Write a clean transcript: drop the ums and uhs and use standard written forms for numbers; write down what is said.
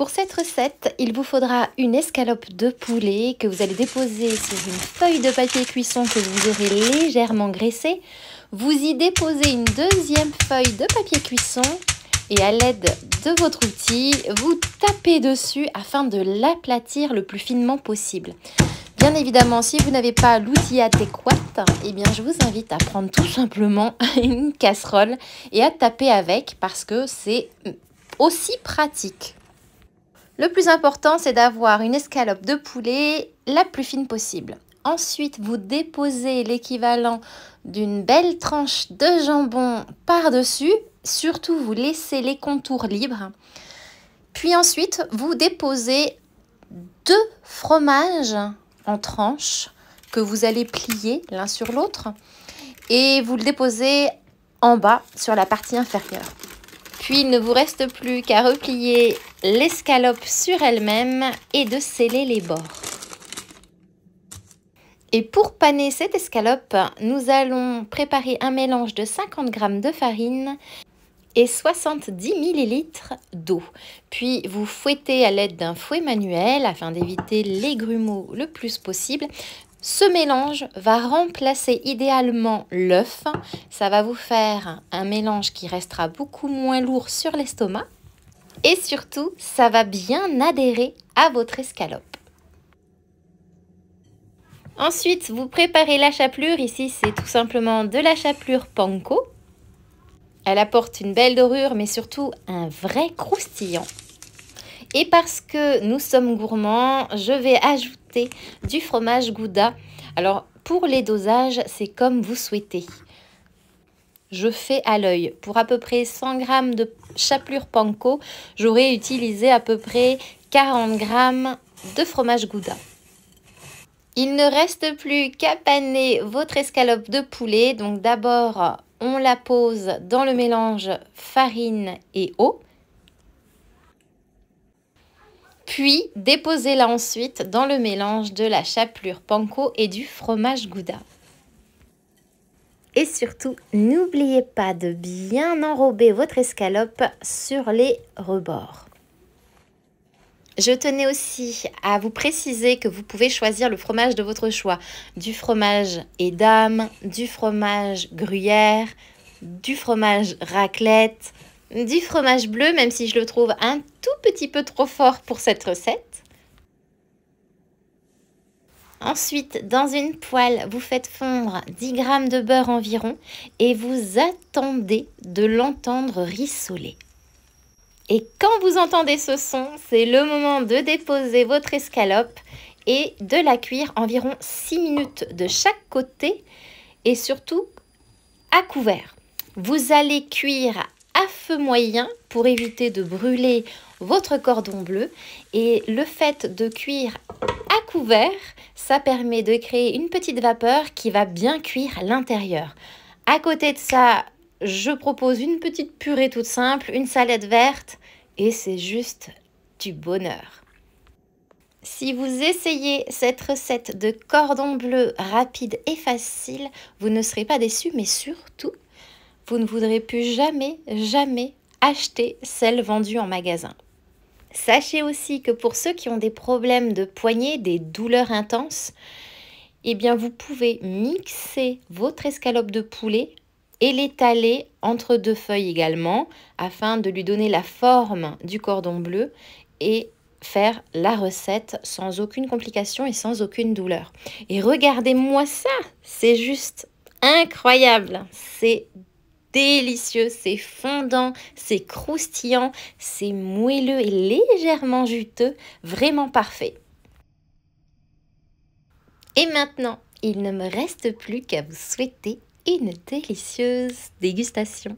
Pour cette recette, il vous faudra une escalope de poulet que vous allez déposer sur une feuille de papier cuisson que vous aurez légèrement graissée. Vous y déposez une deuxième feuille de papier cuisson et à l'aide de votre outil, vous tapez dessus afin de l'aplatir le plus finement possible. Bien évidemment, si vous n'avez pas l'outil adéquat, eh bien, je vous invite à prendre tout simplement une casserole et à taper avec parce que c'est aussi pratique. Le plus important, c'est d'avoir une escalope de poulet la plus fine possible. Ensuite, vous déposez l'équivalent d'une belle tranche de jambon par-dessus. Surtout, vous laissez les contours libres. Puis ensuite, vous déposez 2 fromages en tranches que vous allez plier l'un sur l'autre. Et vous le déposez en bas sur la partie inférieure. Puis, il ne vous reste plus qu'à replier l'escalope sur elle-même et de sceller les bords. Et pour paner cette escalope, nous allons préparer un mélange de 50 g de farine et 70 ml d'eau. Puis, vous fouettez à l'aide d'un fouet manuel afin d'éviter les grumeaux le plus possible. Ce mélange va remplacer idéalement l'œuf. Ça va vous faire un mélange qui restera beaucoup moins lourd sur l'estomac. Et surtout, ça va bien adhérer à votre escalope. Ensuite, vous préparez la chapelure. Ici, c'est tout simplement de la chapelure panko. Elle apporte une belle dorure, mais surtout un vrai croustillant. Et parce que nous sommes gourmands, je vais ajouter du fromage Gouda. Alors, pour les dosages, c'est comme vous souhaitez. Je fais à l'œil. Pour à peu près 100 g de chapelure panko, j'aurais utilisé à peu près 40 g de fromage Gouda. Il ne reste plus qu'à paner votre escalope de poulet. Donc d'abord, on la pose dans le mélange farine et eau. Puis, déposez-la ensuite dans le mélange de la chapelure panko et du fromage Gouda. Et surtout, n'oubliez pas de bien enrober votre escalope sur les rebords. Je tenais aussi à vous préciser que vous pouvez choisir le fromage de votre choix. Du fromage Edam, du fromage gruyère, du fromage raclette, du fromage bleu, même si je le trouve un tout petit peu trop fort pour cette recette. Ensuite, dans une poêle, vous faites fondre 10 g de beurre environ et vous attendez de l'entendre rissoler. Et quand vous entendez ce son, c'est le moment de déposer votre escalope et de la cuire environ 6 minutes de chaque côté et surtout à couvert. Vous allez cuire à feu moyen pour éviter de brûler votre cordon bleu et le fait de cuire à couvert, ça permet de créer une petite vapeur qui va bien cuire l'intérieur. À côté de ça, je propose une petite purée toute simple, une salade verte et c'est juste du bonheur. Si vous essayez cette recette de cordon bleu rapide et facile, vous ne serez pas déçus, mais surtout, vous ne voudrez plus jamais acheter celle vendue en magasin. Sachez aussi que pour ceux qui ont des problèmes de poignets, des douleurs intenses, eh bien vous pouvez mixer votre escalope de poulet et l'étaler entre 2 feuilles également, afin de lui donner la forme du cordon bleu et faire la recette sans aucune complication et sans aucune douleur. Et regardez-moi ça, c'est juste incroyable, c'est délicieux, c'est fondant, c'est croustillant, c'est moelleux et légèrement juteux, vraiment parfait. Et maintenant, il ne me reste plus qu'à vous souhaiter une délicieuse dégustation.